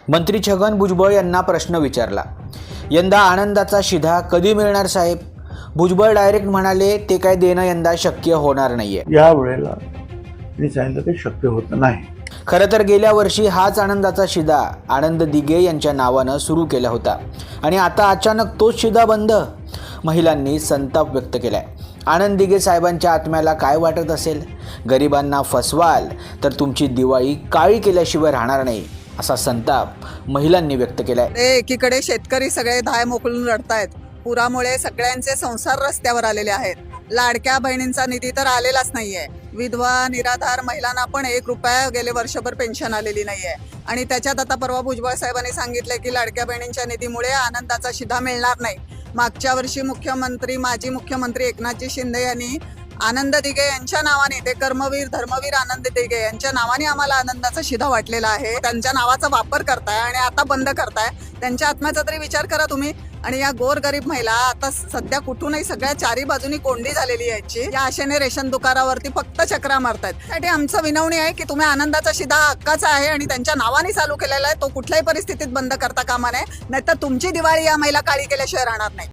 मंत्री छगन भुजबळ यांना प्रश्न विचारला। यंदा आनंदाचा शिधा कधी मिळणार साहेब? भुजबळ डायरेक्ट म्हणाले ते काय देणं यंदा शक्य होणार नाहीये। या वेळेला मी सांगितलं ते शक्य होत नाही। खरं तर गेल्या वर्षी हाच आनंदाचा शिधा आनंद दिघे यांच्या नावानं सुरू केला होता आणि आता अचानक तोच शिधा बंद। महिलांनी संताप व्यक्त केलाय। आनंद दिघे साहेबांच्या आत्म्याला काय वाटत असेल? गरिबांना फसवाल तर तुमची दिवाळी काळी केल्याशिवाय राहणार नाही, असा संताप महिलांनी व्यक्त केलाय। एकीकडे शेतकरी सगळे धाय मोकळून रडतायत। पुरामुळे सगळ्यांचे संसार रस्त्यावर आलेले आहेत। लाडक्या बहिणींचा निधी तर आलेलाच नाहीये। विधवा निराधार महिलांना पण 1 रुपया गेले वर्षभर पेन्शन आलेली नाहीये। आणि त्याच्यात आता परवा भुजबळ साहेबांनी सांगितले की लाडक्या बहिणींच्या निधीमुळे आनंदाचा शिधा मिळणार नाही। मागच्या वर्षी माजी मुख्यमंत्री एकनाथजी शिंदे यांनी आनंद दिघे यांच्या नावाने, ते कर्मवीर धर्मवीर आनंद दिघे यांच्या नावाने आम्हाला आनंदाचा शिधा वाटलेला आहे। त्यांच्या नावाचा वापर करताय आणि आता बंद करताय। त्यांच्या आत्म्याचा तरी विचार करा तुम्ही। आणि या गोरगरीब महिला आता सध्या कुठूनही सगळ्या चारी बाजूनी कोंडी झालेली याची, या आशेने रेशन दुकानावरती फक्त चक्रा मारतायत। त्यासाठी आमचं विनवणी आहे की तुम्ही आनंदाचा शिधा हक्काचा आहे आणि त्यांच्या नावाने चालू केलेला आहे, तो कुठल्याही परिस्थितीत बंद करता कामा नये, नाहीतर तुमची दिवाळी या महिला काळी केल्याशिवाय राहणार नाही।